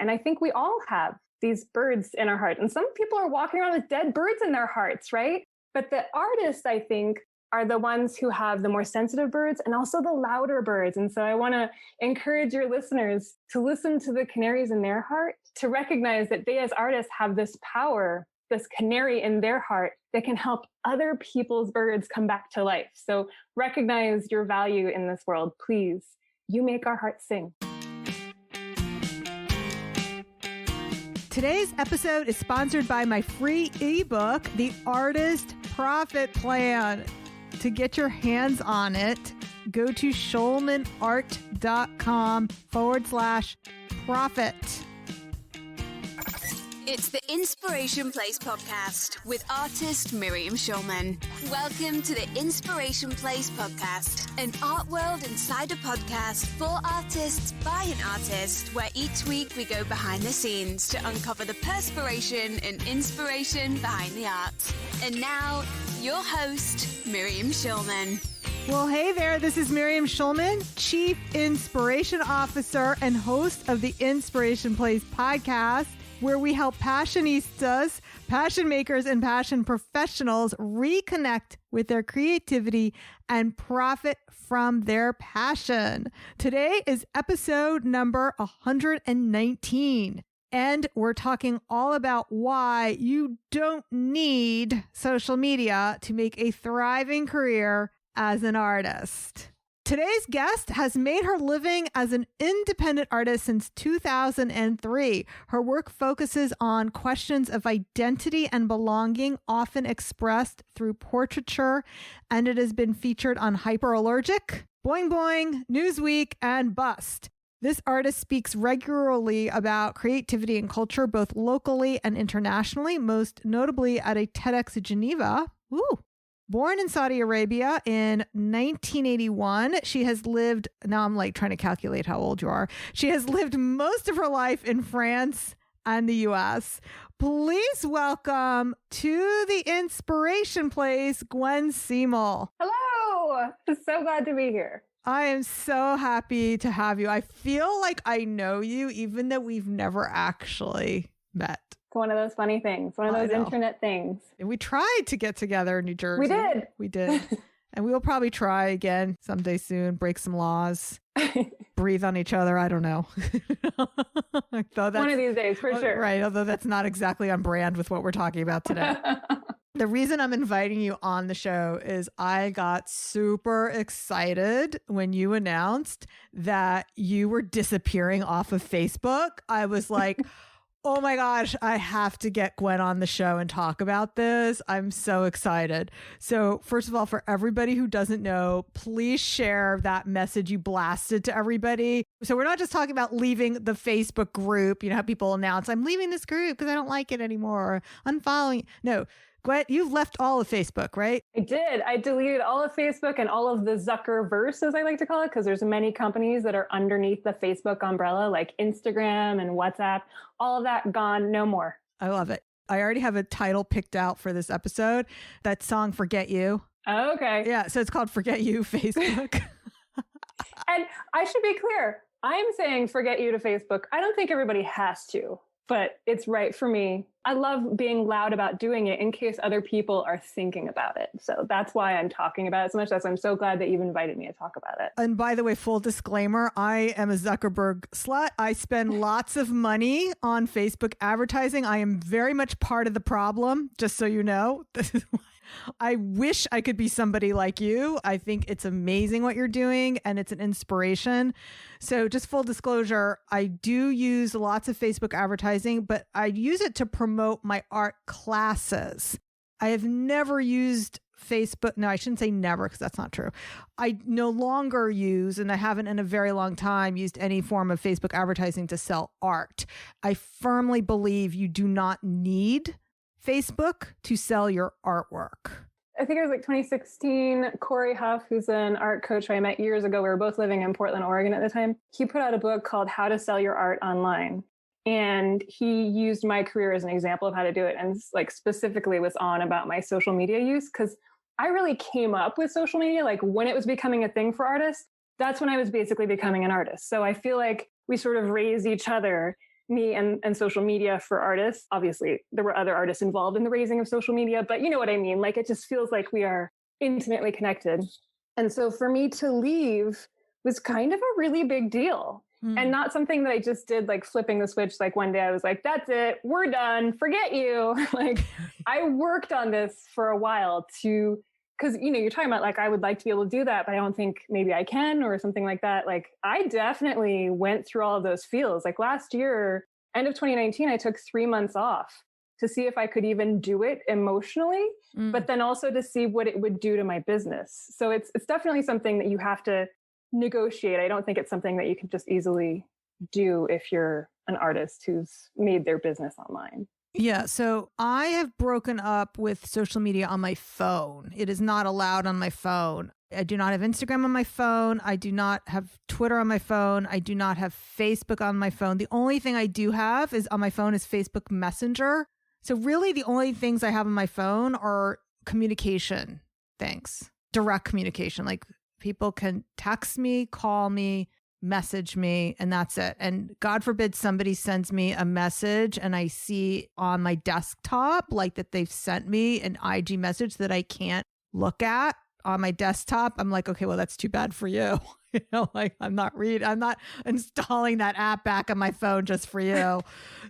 And I think we all have these birds in our heart. And some people are walking around with dead birds in their hearts, right? But the artists, I think, are the ones who have the more sensitive birds and also the louder birds. And so I want to encourage your listeners to listen to the canaries in their heart, to recognize that they as artists have this power, this canary in their heart that can help other people's birds come back to life. So recognize your value in this world, please. You make our hearts sing. Today's episode is sponsored by my free ebook, The Artist Profit Plan. To get your hands on it, go to schulmanart.com/profit. It's the Inspiration Place podcast with artist Miriam Schulman. Welcome to the Inspiration Place podcast, an art world insider podcast for artists by an artist, where each week we go behind the scenes to uncover the perspiration and inspiration behind the art. And now, your host, Miriam Schulman. Well, hey there, this is Miriam Schulman, Chief Inspiration Officer and host of the Inspiration Place podcast, where we help passionistas, passion makers, and passion professionals reconnect with their creativity and profit from their passion. Today is episode number 119, and we're talking all about why you don't need social media to make a thriving career as an artist. Today's guest has made her living as an independent artist since 2003. Her work focuses on questions of identity and belonging, often expressed through portraiture, and it has been featured on Hyperallergic, Boing Boing, Newsweek, and Bust. This artist speaks regularly about creativity and culture, both locally and internationally, most notably at a TEDx Geneva. Ooh. Born in Saudi Arabia in 1981, she has lived, now I'm like trying to calculate how old you are. She has lived most of her life in France and the US. Please welcome to the Inspiration Place, Gwenn Seemel. Hello. I'm so glad to be here. I am so happy to have you. I feel like I know you, even though we've never actually met. It's one of those funny things, one of those internet things. And we tried to get together in New Jersey. We did. And we will probably try again someday soon, break some laws, breathe on each other. I don't know. One of these days, for sure. Right. Although that's not exactly on brand with what we're talking about today. The reason I'm inviting you on the show is I got super excited when you announced that you were disappearing off of Facebook. I was like, oh my gosh, I have to get Gwenn on the show and talk about this. I'm so excited. So first of all, for everybody who doesn't know, please share that message you blasted to everybody. So we're not just talking about leaving the Facebook group. You know how people announce, I'm leaving this group because I don't like it anymore, or unfollowing. No, Gwenn, you've left all of Facebook, right? I did. I deleted all of Facebook and all of the Zuckerverse, as I like to call it, because there's many companies that are underneath the Facebook umbrella, like Instagram and WhatsApp. All of that gone, no more. I love it. I already have a title picked out for this episode. That song, Forget You. Oh, okay. Yeah, so it's called Forget You, Facebook. And I should be clear. I'm saying forget you to Facebook. I don't think everybody has to, but it's right for me. I love being loud about doing it in case other people are thinking about it. So that's why I'm talking about it so much. That's why I'm so glad that you've invited me to talk about it. And by the way, full disclaimer, I am a Zuckerberg slut. I spend lots of money on Facebook advertising. I am very much part of the problem, just so you know. I wish I could be somebody like you. I think it's amazing what you're doing and it's an inspiration. So just full disclosure, I do use lots of Facebook advertising, but I use it to promote my art classes. I have never used Facebook. No, I shouldn't say never because that's not true. I no longer use, and I haven't in a very long time, used any form of Facebook advertising to sell art. I firmly believe you do not need Facebook to sell your artwork. I think it was like 2016, Corey Huff, who's an art coach who I met years ago. We were both living in Portland, Oregon at the time. He put out a book called How to Sell Your Art Online. And he used my career as an example of how to do it, and like specifically was on about my social media use, because I really came up with social media like when it was becoming a thing for artists. That's when I was basically becoming an artist. So I feel like we sort of raised each other me and social media for artists. Obviously, there were other artists involved in the raising of social media, but you know what I mean? Like, it just feels like we are intimately connected. And so for me to leave was kind of a really big deal. And not something that I just did, like flipping the switch. Like one day I was like, that's it, we're done, forget you. Like I worked on this for a while because, you know, you're talking about like, I would like to be able to do that, but I don't think maybe I can or something like that. Like I definitely went through all of those feels. Like last year, end of 2019, I took 3 months off to see if I could even do it emotionally, but then also to see what it would do to my business. So it's definitely something that you have to negotiate. I don't think it's something that you can just easily do if you're an artist who's made their business online. Yeah. So I have broken up with social media on my phone. It is not allowed on my phone. I do not have Instagram on my phone. I do not have Twitter on my phone. I do not have Facebook on my phone. The only thing I do have is on my phone is Facebook Messenger. So really the only things I have on my phone are communication things, direct communication. Like people can text me, call me, message me, and that's it. And God forbid somebody sends me a message and I see on my desktop like that they've sent me an IG message that I can't look at on my desktop. I'm like, okay, well, that's too bad for you. You know, like I'm not installing that app back on my phone just for you.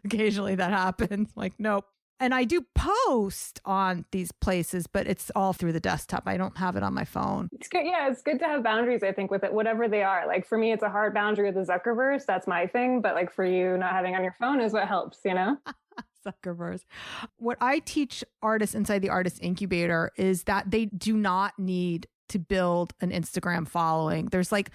Occasionally that happens. Like, nope. And I do post on these places, but it's all through the desktop. I don't have it on my phone. It's good. Yeah, it's good to have boundaries, I think, with it, whatever they are. Like for me, it's a hard boundary with the Zuckerverse. That's my thing. But like for you, not having on your phone is what helps, you know? Zuckerverse. What I teach artists inside the Artist Incubator is that they do not need to build an Instagram following. There's like,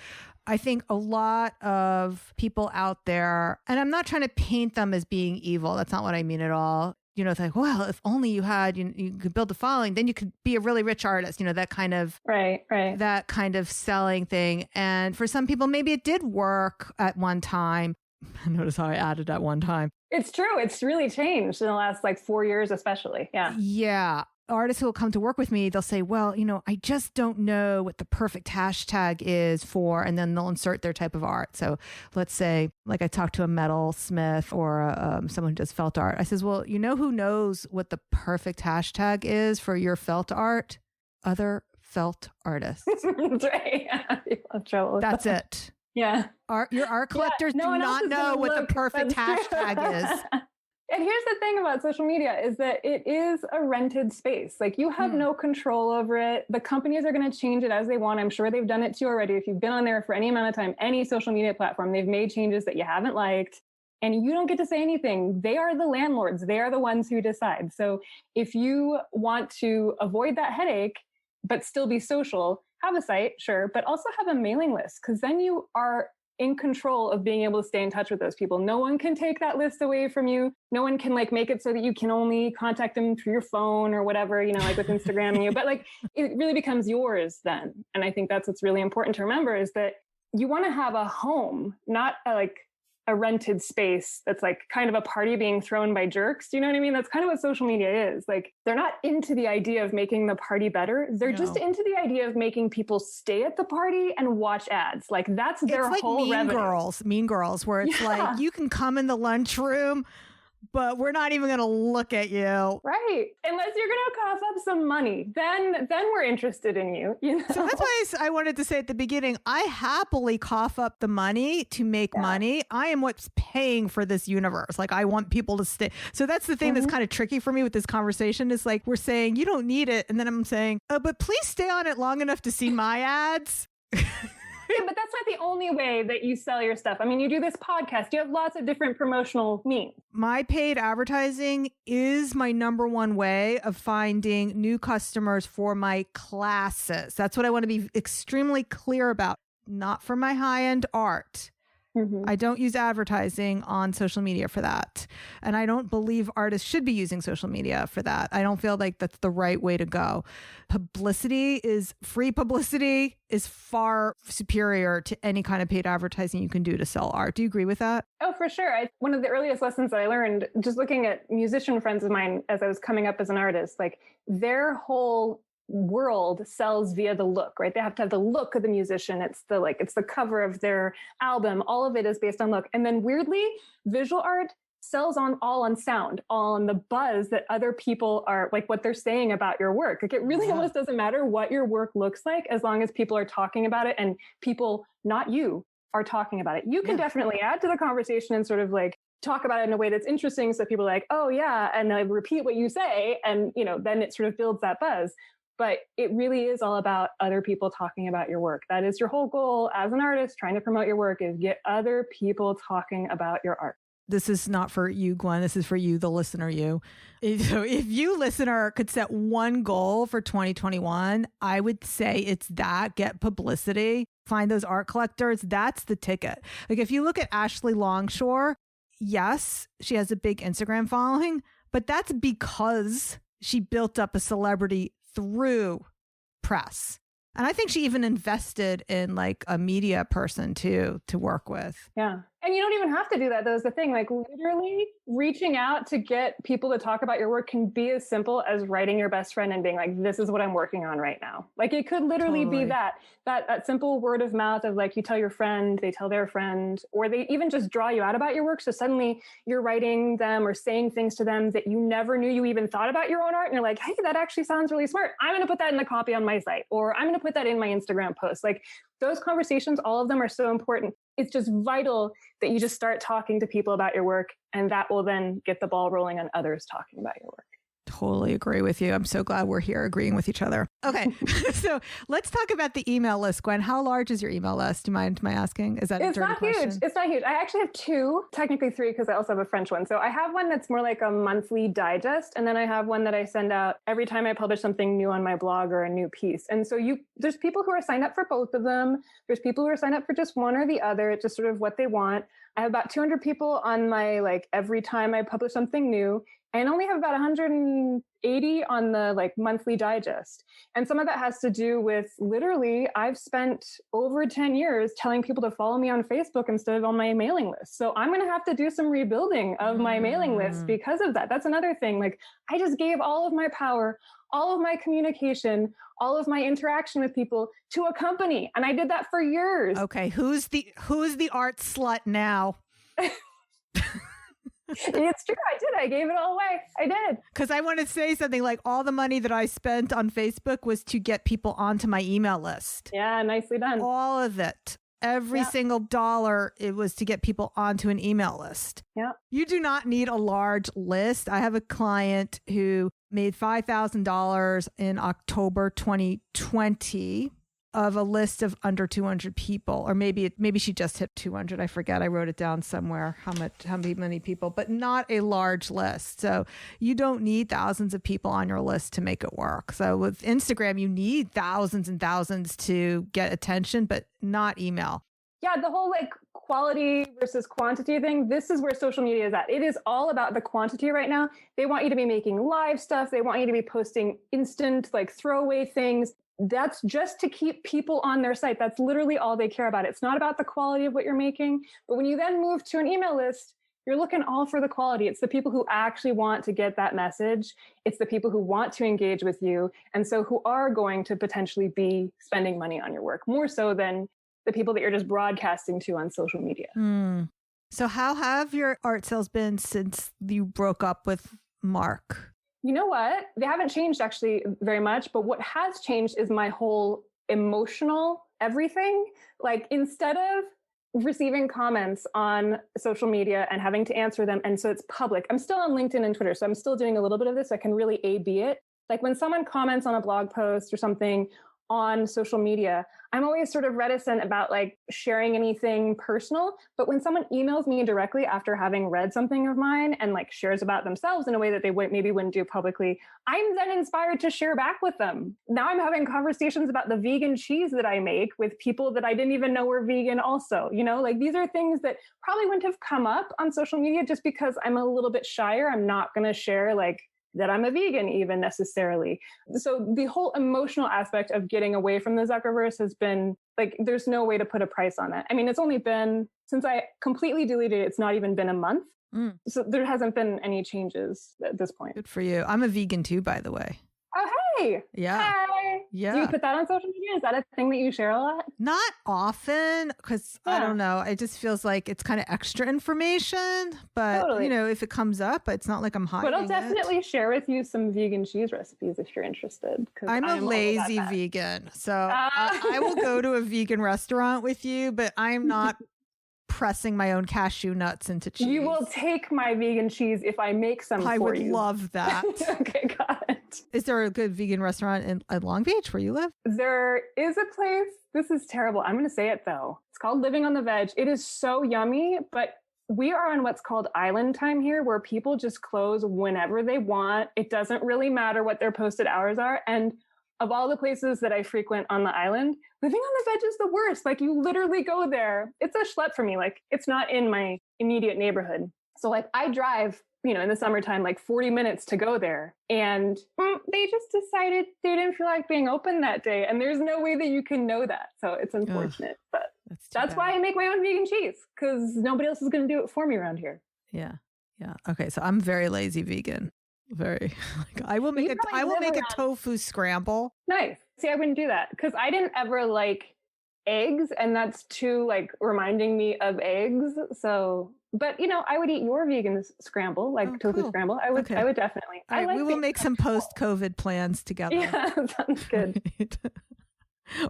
I think a lot of people out there, and I'm not trying to paint them as being evil. That's not what I mean at all. You know, it's like, well, if only you had, you could build a following, then you could be a really rich artist, you know, that kind of, right. That kind of selling thing. And for some people, maybe it did work at one time. Notice how I added at one time. It's true. It's really changed in the last like 4 years, especially. Yeah. Yeah. Artists who will come to work with me, they'll say, well, you know, I just don't know what the perfect hashtag is for, and then they'll insert their type of art. So let's say, like I talked to a metal smith or someone who does felt art. I says, well, you know who knows what the perfect hashtag is for your felt art? Other felt artists. That's right. Yeah. That's it. Yeah. Your art collectors do not know what the perfect hashtag is. And here's the thing about social media is that it is a rented space. Like you have no control over it. The companies are going to change it as they want. I'm sure they've done it too already. If you've been on there for any amount of time, any social media platform, they've made changes that you haven't liked and you don't get to say anything. They are the landlords. They are the ones who decide. So if you want to avoid that headache, but still be social, have a site, sure, but also have a mailing list because then you are in control of being able to stay in touch with those people. No one can take that list away from you. No one can like make it so that you can only contact them through your phone or whatever, you know, like with Instagram and you, but like it really becomes yours then. And I think that's what's really important to remember is that you want to have a home, not a rented space that's like kind of a party being thrown by jerks. Do you know what I mean? That's kind of what social media is. Like they're not into the idea of making the party better. They're just into the idea of making people stay at the party and watch ads. Like that's their whole revenue. Mean Girls, where it's like you can come in the lunchroom, but we're not even going to look at you. Right. Unless you're going to cough up some money. Then we're interested in you. You know? So that's why I wanted to say at the beginning, I happily cough up the money to make money. I am what's paying for this universe. Like I want people to stay. So that's the thing that's kind of tricky for me with this conversation is like, we're saying you don't need it. And then I'm saying, oh, but please stay on it long enough to see my ads. Yeah, but that's not the only way that you sell your stuff. I mean, you do this podcast. You have lots of different promotional means. My paid advertising is my number one way of finding new customers for my classes. That's what I want to be extremely clear about. Not for my high-end art. I don't use advertising on social media for that. And I don't believe artists should be using social media for that. I don't feel like that's the right way to go. Free publicity is far superior to any kind of paid advertising you can do to sell art. Do you agree with that? Oh, for sure. One of the earliest lessons that I learned, just looking at musician friends of mine as I was coming up as an artist, like their whole world sells via the look, right? They have to have the look of the musician. It's the cover of their album. All of it is based on look. And then weirdly, visual art sells all on sound, all on the buzz that other people are like what they're saying about your work. Like it really almost doesn't matter what your work looks like as long as people are talking about it and people, not you, are talking about it. You can definitely add to the conversation and sort of like talk about it in a way that's interesting. So people are like, oh yeah. And I repeat what you say. And, then it sort of builds that buzz. But it really is all about other people talking about your work. That is your whole goal as an artist trying to promote your work, is get other people talking about your art. This is not for you, Gwenn. This is for you, the listener, you. So if you, listener, could set one goal for 2021, I would say it's that: get publicity, find those art collectors. That's the ticket. Like if you look at Ashley Longshore, yes, she has a big Instagram following, but that's because she built up a celebrity through press. And I think she even invested in like a media person too, to work with. Yeah. And you don't even have to do that. That was the thing. Like literally reaching out to get people to talk about your work can be as simple as writing your best friend and being like, this is what I'm working on right now. Like it could literally be that simple word of mouth of like, you tell your friend, they tell their friend, or they even just draw you out about your work. So suddenly you're writing them or saying things to them that you never knew you even thought about your own art. And you're like, hey, that actually sounds really smart. I'm going to put that in the copy on my site, or I'm going to put that in my Instagram post. Like those conversations, all of them are so important. It's just vital that you just start talking to people about your work, and that will then get the ball rolling on others talking about your work. Totally agree with you. I'm so glad we're here agreeing with each other. Okay. So let's talk about the email list. Gwenn, how large is your email list? Do you mind my asking? Is that a dirty question? Huge. It's not huge. I actually have two, technically three, because I also have a French one. So I have one that's more like a monthly digest. And then I have one that I send out every time I publish something new on my blog or a new piece. And so there's people who are signed up for both of them. There's people who are signed up for just one or the other. It's just sort of what they want. I have about 200 people on my, like, every time I publish something new. I only have about 180 on the like monthly digest. And some of that has to do with literally I've spent over 10 years telling people to follow me on Facebook instead of on my mailing list. So I'm going to have to do some rebuilding of my mailing list because of that. That's another thing. Like I just gave all of my power, all of my communication, all of my interaction with people to a company. And I did that for years. Okay. Who's the art slut now? It's true. I did. I gave it all away. I did. Because I want to say something like all the money that I spent on Facebook was to get people onto my email list. Yeah, nicely done. All of it. Every single dollar, it was to get people onto an email list. Yeah. You do not need a large list. I have a client who made $5,000 in October 2020 of a list of under 200 people, or maybe she just hit 200. I forget. I wrote it down somewhere how many people, but not a large list. So you don't need thousands of people on your list to make it work. So with Instagram, you need thousands and thousands to get attention, but not email. Yeah, the whole like quality versus quantity thing, this is where social media is at. It is all about the quantity right now. They want you to be making live stuff. They want you to be posting instant, like throwaway things. That's just to keep people on their site. That's literally all they care about. It's not about the quality of what you're making. But when you then move to an email list, you're looking all for the quality. It's the people who actually want to get that message. It's the people who want to engage with you. And so who are going to potentially be spending money on your work, more so than the people that you're just broadcasting to on social media. So how have your art sales been since you broke up with Mark? You know what? They haven't changed actually very much, but what has changed is my whole emotional everything. Like instead of receiving comments on social media and having to answer them, and so it's public. I'm still on LinkedIn and Twitter, so I'm still doing a little bit of this. I can really A/B it. Like when someone comments on a blog post or something on social media, I'm always sort of reticent about like sharing anything personal. But when someone emails me directly after having read something of mine and like shares about themselves in a way that they maybe wouldn't do publicly, I'm then inspired to share back with them. Now I'm having conversations about the vegan cheese that I make with people that I didn't even know were vegan also. You know, like these are things that probably wouldn't have come up on social media just because I'm a little bit shyer. I'm not going to share like that I'm a vegan even necessarily. So the whole emotional aspect of getting away from the Zuckerverse has been like, there's no way to put a price on that. I mean, it's only been, since I completely deleted it, it's not even been a month. So there hasn't been any changes at this point. Good for you. I'm a vegan too, by the way. Oh, hey. Yeah. Hey. Yeah. Do you put that on social media? Is that a thing that you share a lot? Not often, because I don't know. It just feels like it's kind of extra information. But, Totally. If it comes up, it's not like I'm hiding But I'll definitely share with you some vegan cheese recipes if you're interested. I'm a lazy vegan. So I will go to a vegan restaurant with you, but I'm not pressing my own cashew nuts into cheese. You will take my vegan cheese if I make some for you. I would love that. Okay, got it. Is there a good vegan restaurant in Long Beach where you live? There is a place. This is terrible. I'm going to say it though. It's called Living on the Veg. It is so yummy, but we are on what's called island time here, where people just close whenever they want. It doesn't really matter what their posted hours are. And of all the places that I frequent on the island, Living on the Veg is the worst. Like, you literally go there. It's a schlep for me. Like, it's not in my immediate neighborhood. So like, I drive, in the summertime, like 40 minutes to go there. And they just decided they didn't feel like being open that day. And there's no way that you can know that. So it's unfortunate, but that's why I make my own vegan cheese, because nobody else is going to do it for me around here. Yeah. Yeah. Okay. So I'm very lazy vegan. Very. I will make a tofu scramble. Nice. See, I wouldn't do that because I didn't ever like eggs, and that's too reminding me of eggs. So, but I would eat your vegan scramble, tofu scramble. I would definitely. All right, we will make some post-COVID plans together. Yeah, sounds good.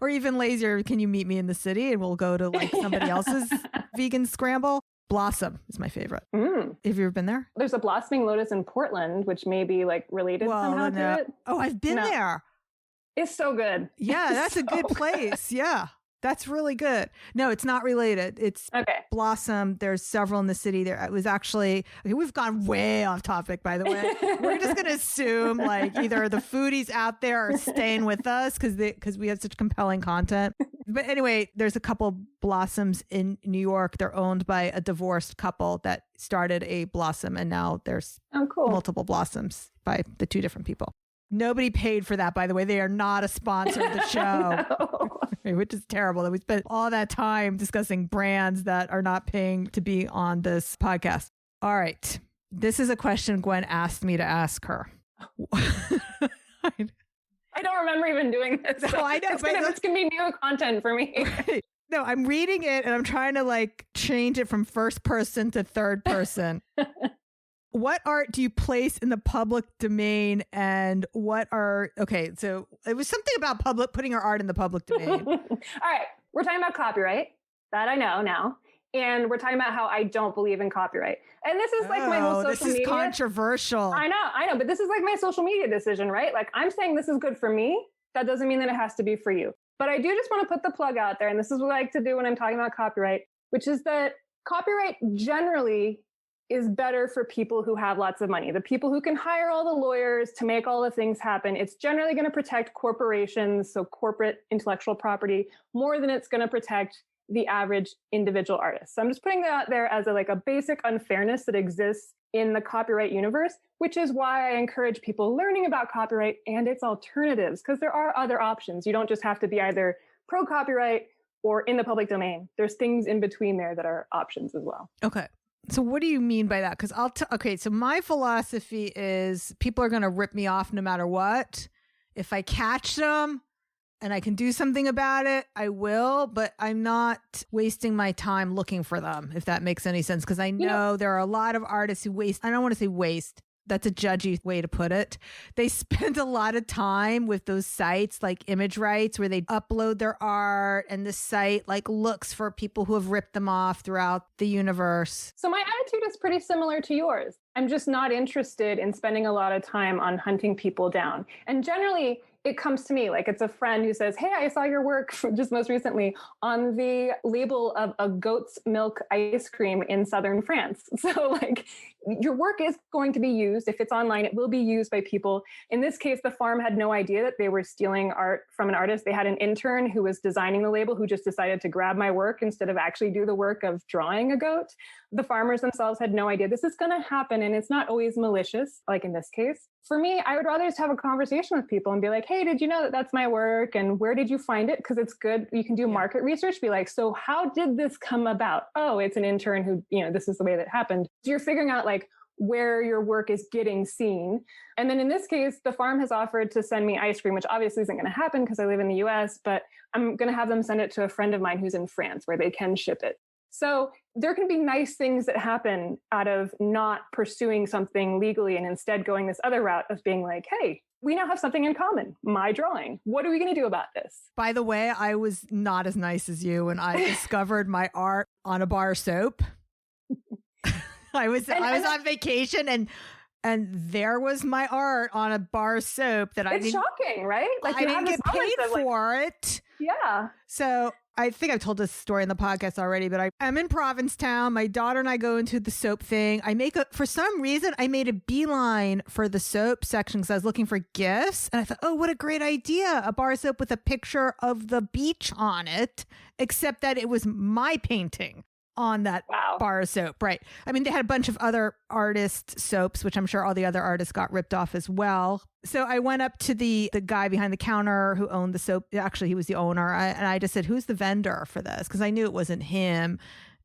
Or even lazier, can you meet me in the city and we'll go to somebody else's vegan scramble? Blossom is my favorite. Have you ever been there? There's a blossoming lotus in Portland, which may be related somehow to it. Oh, I've been there. It's so good. Yeah, that's a good place. Yeah, that's really good. No, it's not related. It's Blossom. There's several in the city. There, it was actually, we've gone way off topic, by the way. We're just going to assume either the foodies out there are staying with us because we have such compelling content. But anyway, there's a couple Blossoms in New York. They're owned by a divorced couple that started a Blossom, and now there's multiple Blossoms by the two different people. Nobody paid for that, by the way. They are not a sponsor of the show, which is terrible that we spent all that time discussing brands that are not paying to be on this podcast. All right. This is a question Gwenn asked me to ask her. I don't remember even doing this. So I know. It's going to be new content for me. Right. No, I'm reading it and I'm trying to change it from first person to third person. What art do you place in the public domain, and so it was something about putting your art in the public domain. All right. We're talking about copyright. That I know now. And we're talking about how I don't believe in copyright. And this is my whole social media. This is controversial. I know. But this is my social media decision, right? I'm saying this is good for me. That doesn't mean that it has to be for you. But I do just want to put the plug out there. And this is what I like to do when I'm talking about copyright, which is that copyright generally is better for people who have lots of money. The people who can hire all the lawyers to make all the things happen. It's generally going to protect corporations, so corporate intellectual property, more than it's going to protect the average individual artist. So I'm just putting that out there as a basic unfairness that exists in the copyright universe, which is why I encourage people learning about copyright and its alternatives, because there are other options. You don't just have to be either pro-copyright or in the public domain. There's things in between there that are options as well. Okay. So what do you mean by that? Because so my philosophy is people are going to rip me off no matter what. If I catch them and I can do something about it, I will, but I'm not wasting my time looking for them, if that makes any sense. Because I know there are a lot of artists who waste. I don't want to say waste. That's a judgy way to put it. They spend a lot of time with those sites like Image Rights, where they upload their art, and the site looks for people who have ripped them off throughout the universe. So my attitude is pretty similar to yours. I'm just not interested in spending a lot of time on hunting people down. And generally, it comes to me it's a friend who says, hey, I saw your work just most recently on the label of a goat's milk ice cream in southern France. So your work is going to be used. If it's online, it will be used by people. In this case, the farm had no idea that they were stealing art from an artist. They had an intern who was designing the label who just decided to grab my work instead of actually do the work of drawing a goat. The farmers themselves had no idea this is going to happen. And it's not always malicious, like in this case. For me, I would rather just have a conversation with people and be like, hey, did you know that that's my work? And where did you find it? Because it's good. You can do market research. Be like, so how did this come about? Oh, it's an intern who, this is the way that happened. So you're figuring out where your work is getting seen. And then in this case, the farm has offered to send me ice cream, which obviously isn't going to happen because I live in the US, but I'm going to have them send it to a friend of mine who's in France where they can ship it. So there can be nice things that happen out of not pursuing something legally and instead going this other route of being like, hey, we now have something in common, my drawing. What are we going to do about this? By the way, I was not as nice as you when I discovered my art on a bar soap. I was on vacation and there was my art on a bar soap that it's shocking, right? Like I didn't get paid for it. Yeah. So I think I've told this story in the podcast already, but I'm in Provincetown. My daughter and I go into the soap thing. For some reason, I made a beeline for the soap section because I was looking for gifts. And I thought, oh, what a great idea. A bar soap with a picture of the beach on it, except that it was my painting on that bar soap. Right. I mean, they had a bunch of other artist soaps, which I'm sure all the other artists got ripped off as well. So I went up to the guy behind the counter who owned the soap. Actually, he was the owner. And I just said, who's the vendor for this? Because I knew it wasn't him.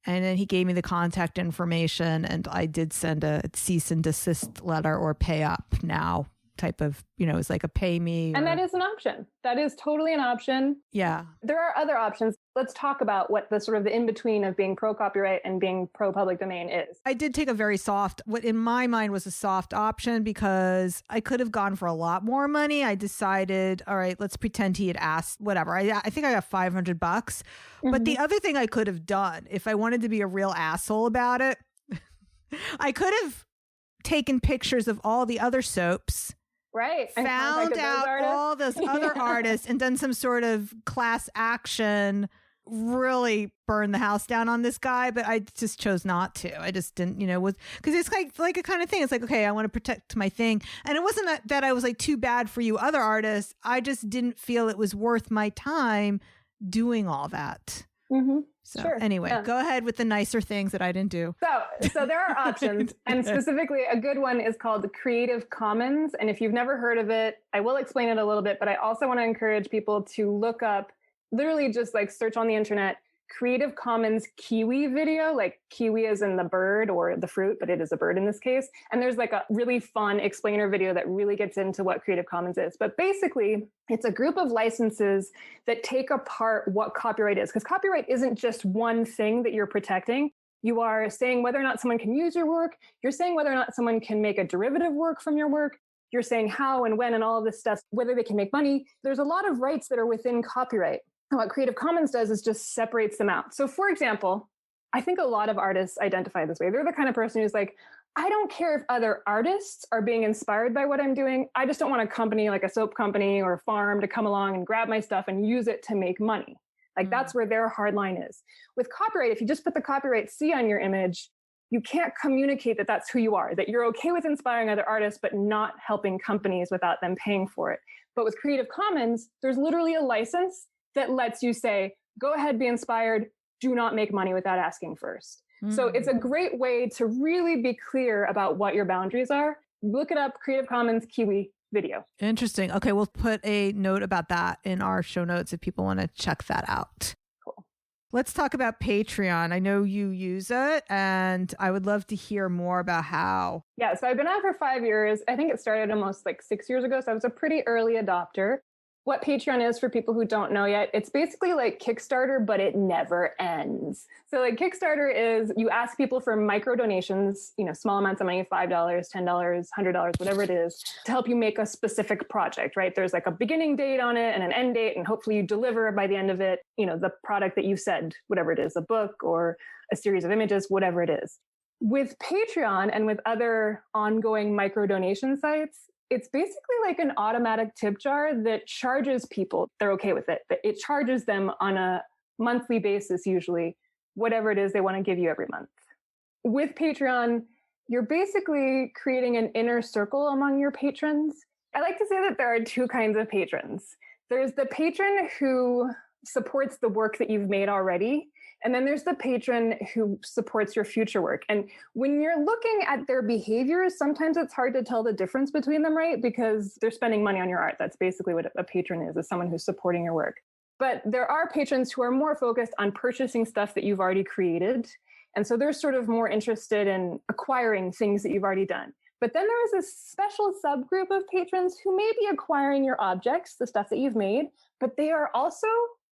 And then he gave me the contact information and I did send a cease and desist letter or pay up now type of, it's like a pay me. And that is an option. That is totally an option. Yeah. There are other options. Let's talk about what the sort of the in-between of being pro-copyright and being pro-public domain is. I did take a very soft, what in my mind was a soft option because I could have gone for a lot more money. I decided, all right, let's pretend he had asked whatever. I think I got $500. Mm-hmm. But the other thing I could have done, if I wanted to be a real asshole about it, I could have taken pictures of all the other soaps. Right. Found out all those other artists and done some sort of class action, really burn the house down on this guy. But I just chose not to. I just didn't, because it's like a kind of thing. It's like, okay, I want to protect my thing. And it wasn't that I was like too bad for you other artists. I just didn't feel it was worth my time doing all that. Mm-hmm. So anyway, go ahead with the nicer things that I didn't do. So there are options. And specifically, a good one is called Creative Commons. And if you've never heard of it, I will explain it a little bit, but I also want to encourage people to look up, literally just like search on the internet, Creative Commons kiwi video, like kiwi is in the bird or the fruit, but it is a bird in this case. And there's like a really fun explainer video that really gets into what Creative Commons is. But basically, it's a group of licenses that take apart what copyright is. Because copyright isn't just one thing that you're protecting. You are saying whether or not someone can use your work. You're saying whether or not someone can make a derivative work from your work. You're saying how and when and all of this stuff, whether they can make money. There's a lot of rights that are within copyright. And what Creative Commons does is just separates them out. So for example, I think a lot of artists identify this way. They're the kind of person who's like, I don't care if other artists are being inspired by what I'm doing. I just don't want a company like a soap company or a farm to come along and grab my stuff and use it to make money. Like that's where their hard line is. With copyright, if you just put the copyright C on your image, you can't communicate that that's who you are, that you're okay with inspiring other artists, but not helping companies without them paying for it. But with Creative Commons, there's literally a license that lets you say, go ahead, be inspired, do not make money without asking first. Mm-hmm. So it's a great way to really be clear about what your boundaries are. Look it up, Creative Commons Kiwi video. Interesting. Okay, we'll put a note about that in our show notes if people want to check that out. Cool. Let's talk about Patreon. I know you use it, and I would love to hear more about how. Yeah, so I've been on it for 5 years. I think it started almost like 6 years ago, so I was a pretty early adopter. What Patreon is, for people who don't know yet, it's basically like Kickstarter, but it never ends. So like Kickstarter is you ask people for micro donations, small amounts of money, $5, $10, $100, whatever it is, to help you make a specific project, right? There's like a beginning date on it and an end date, and hopefully you deliver by the end of it, the product that you said, whatever it is, a book or a series of images, whatever it is. With Patreon and with other ongoing micro donation sites, it's basically like an automatic tip jar that charges people. They're okay with it. It charges them on a monthly basis, usually, whatever it is they want to give you every month. With Patreon, you're basically creating an inner circle among your patrons. I like to say that there are two kinds of patrons. There's the patron who supports the work that you've made already. And then there's the patron who supports your future work. And when you're looking at their behaviors, sometimes it's hard to tell the difference between them, right? Because they're spending money on your art. That's basically what a patron is someone who's supporting your work. But there are patrons who are more focused on purchasing stuff that you've already created. And so they're sort of more interested in acquiring things that you've already done. But then there is a special subgroup of patrons who may be acquiring your objects, the stuff that you've made, but they are also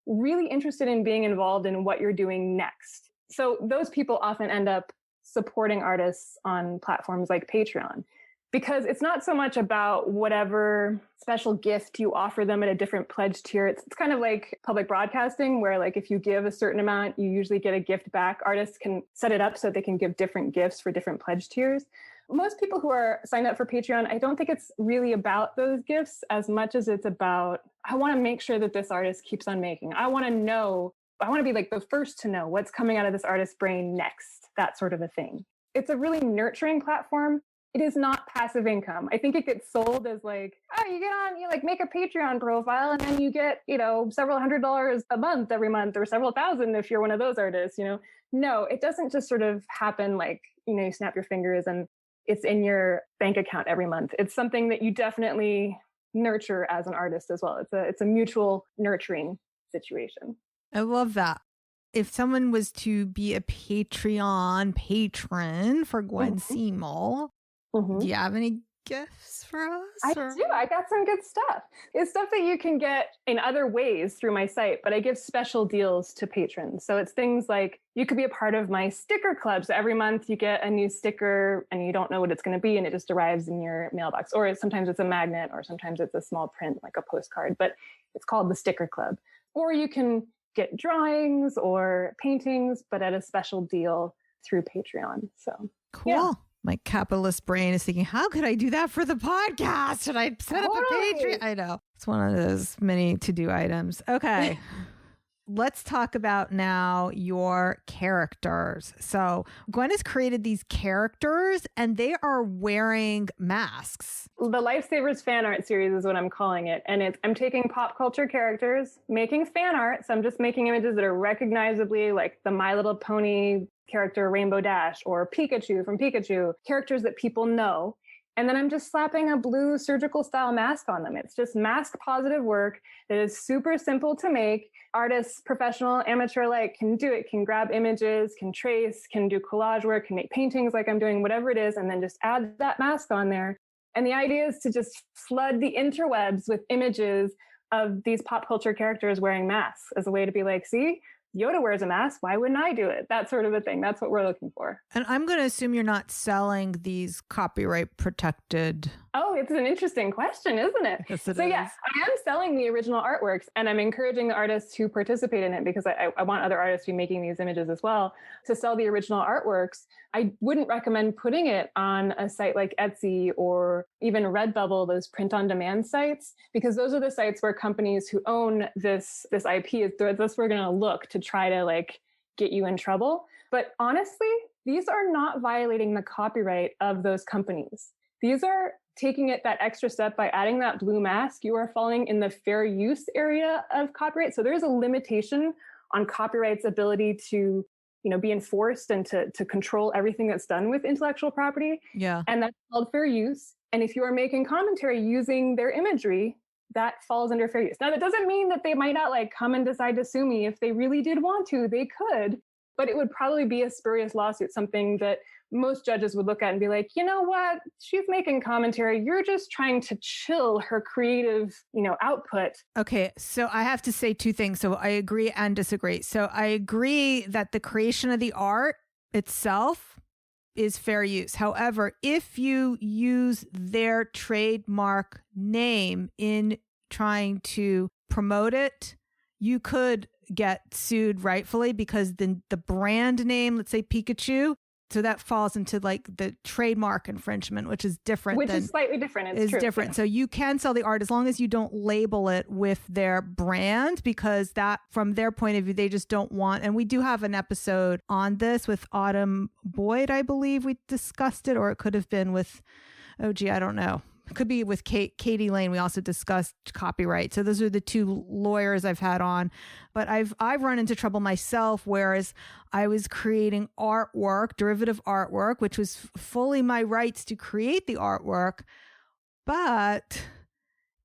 really interested in being involved in what you're doing next. So those people often end up supporting artists on platforms like Patreon, because it's not so much about whatever special gift you offer them at a different pledge tier. It's kind of like public broadcasting, where like if you give a certain amount, you usually get a gift back. Artists can set it up so they can give different gifts for different pledge tiers. Most people who are signed up for Patreon, I don't think it's really about those gifts as much as it's about, I want to make sure that this artist keeps on making. I want to be like the first to know what's coming out of this artist's brain next, that sort of a thing. It's a really nurturing platform. It is not passive income. I think it gets sold as like, oh, you get on, you like make a Patreon profile and then you get, several $100s a month every month, or several thousand if you're one of those artists, No, it doesn't just sort of happen like, you snap your fingers and it's in your bank account every month. It's something that you definitely nurture as an artist as well. It's a mutual nurturing situation. I love that. If someone was to be a Patreon patron for Gwenn Seemel, do you have any gifts for us? I do. I got some good stuff. It's stuff that you can get in other ways through my site, but I give special deals to patrons. So it's things like you could be a part of my sticker club. So every month you get a new sticker and you don't know what it's going to be and it just arrives in your mailbox. Or sometimes it's a magnet, or sometimes it's a small print like a postcard, but it's called the sticker club. Or you can get drawings or paintings, but at a special deal through Patreon. So cool. Yeah. My capitalist brain is thinking, how could I do that for the podcast? Should I set up a Patreon? I know. It's one of those many to-do items. Okay. Let's talk about now your characters. So Gwenn has created these characters and they are wearing masks. The Lifesavers fan art series is what I'm calling it. And I'm taking pop culture characters, making fan art. So I'm just making images that are recognizably like the My Little Pony character Rainbow Dash or Pikachu from Pikachu, characters that people know. And then I'm just slapping a blue surgical style mask on them. It's just mask positive work that is super simple to make. Artists, professional, amateur alike can do it, can grab images, can trace, can do collage work, can make paintings like I'm doing, whatever it is, and then just add that mask on there. And the idea is to just flood the interwebs with images of these pop culture characters wearing masks as a way to be like, see, Yoda wears a mask. Why wouldn't I do it? That sort of a thing. That's what we're looking for. And I'm going to assume you're not selling these copyright protected. Oh, it's an interesting question, isn't it? Yes, it so is. Yes, I am selling the original artworks and I'm encouraging the artists who participate in it, because I want other artists to be making these images as well, to sell the original artworks. I wouldn't recommend putting it on a site like Etsy or even Redbubble, those print-on-demand sites, because those are the sites where companies who own this IP, that's where we're going to look to try to like get you in trouble. But honestly, these are not violating the copyright of those companies. These are taking it that extra step by adding that blue mask. You are falling in the fair use area of copyright. So there's a limitation on copyright's ability to, be enforced and to control everything that's done with intellectual property. Yeah. And that's called fair use. And if you are making commentary using their imagery, that falls under fair use. Now, that doesn't mean that they might not come and decide to sue me. If they really did want to, they could, but it would probably be a spurious lawsuit, something that most judges would look at and be like, you know what, she's making commentary. You're just trying to chill her creative, output. Okay. So I have to say two things. So I agree and disagree. So I agree that the creation of the art itself is fair use. However, if you use their trademark name in trying to promote it, you could get sued rightfully, because the brand name, let's say Pikachu, so that falls into the trademark infringement, which is different. Which is slightly different. It's true. different. Yeah. So you can sell the art as long as you don't label it with their brand, because that, from their point of view, they just don't want. And we do have an episode on this with Autumn Boyd, I believe we discussed it, or it could have been with, I don't know. It could be with Katie Lane. We also discussed copyright. So those are the two lawyers I've had on. But I've run into trouble myself, whereas I was creating artwork, derivative artwork, which was fully my rights to create the artwork. But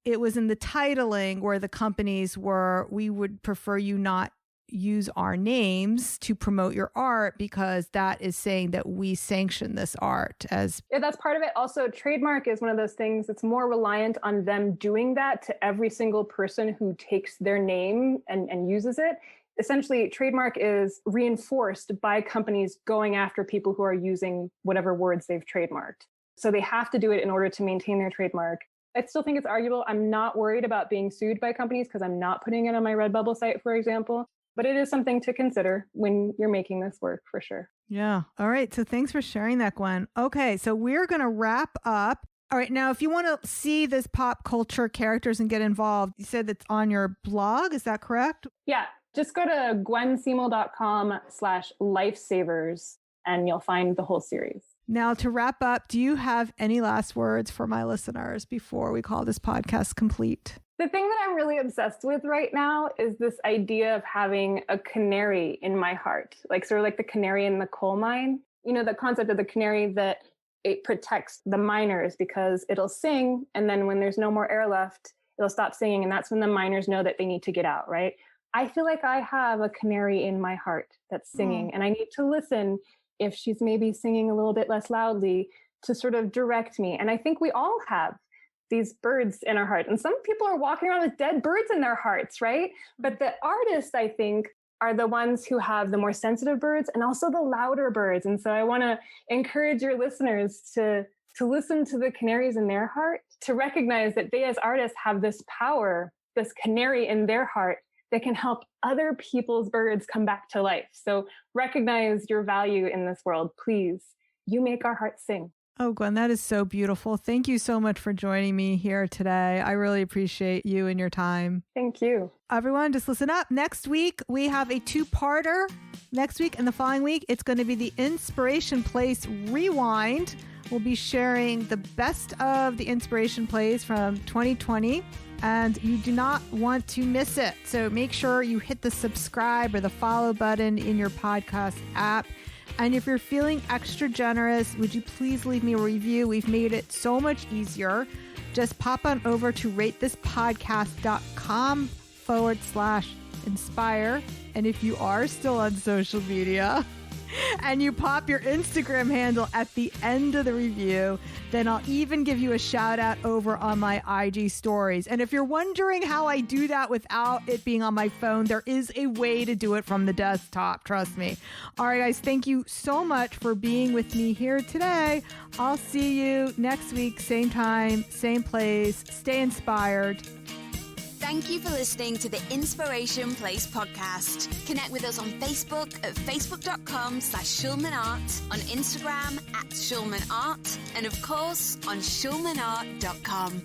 it was in the titling where the companies were, we would prefer you not use our names to promote your art because that is saying that we sanction this art as... Yeah, that's part of it. Also, trademark is one of those things that's more reliant on them doing that to every single person who takes their name and uses it. Essentially, trademark is reinforced by companies going after people who are using whatever words they've trademarked. So they have to do it in order to maintain their trademark. I still think it's arguable. I'm not worried about being sued by companies because I'm not putting it on my Redbubble site, for example. But it is something to consider when you're making this work, for sure. Yeah. All right. So thanks for sharing that, Gwenn. Okay. So we're going to wrap up. All right. Now, if you want to see this pop culture characters and get involved, you said that's on your blog. Is that correct? Yeah. Just go to gwenseemel.com/lifesavers and you'll find the whole series. Now, to wrap up, do you have any last words for my listeners before we call this podcast complete? The thing that I'm really obsessed with right now is this idea of having a canary in my heart, like sort of like the canary in the coal mine. You know, the concept of the canary that it protects the miners because it'll sing. And then when there's no more air left, it'll stop singing. And that's when the miners know that they need to get out, right? I feel like I have a canary in my heart that's singing and I need to listen if she's maybe singing a little bit less loudly to sort of direct me. And I think we all have these birds in our heart. And some people are walking around with dead birds in their hearts, right? But the artists, I think, are the ones who have the more sensitive birds and also the louder birds. And so I want to encourage your listeners to listen to the canaries in their heart, to recognize that they as artists have this power, this canary in their heart that can help other people's birds come back to life. So recognize your value in this world, please. You make our hearts sing. Oh, Gwenn, that is so beautiful. Thank you so much for joining me here today. I really appreciate you and your time. Thank you. Everyone, just listen up. Next week, we have a two-parter. Next week and the following week, it's going to be the Inspiration Place Rewind. We'll be sharing the best of the Inspiration Plays from 2020. And you do not want to miss it. So make sure you hit the subscribe or the follow button in your podcast app. And if you're feeling extra generous, would you please leave me a review? We've made it so much easier. Just pop on over to ratethispodcast.com/inspire. And if you are still on social media and you pop your Instagram handle at the end of the review, then I'll even give you a shout out over on my IG stories. And if you're wondering how I do that without it being on my phone, there is a way to do it from the desktop. Trust me. All right, guys, thank you so much for being with me here today. I'll see you next week, same time, same place. Stay inspired. Thank you for listening to the Inspiration Place podcast. Connect with us on Facebook at facebook.com/SchulmanArt, on Instagram @SchulmanArt, and of course on schulmanart.com.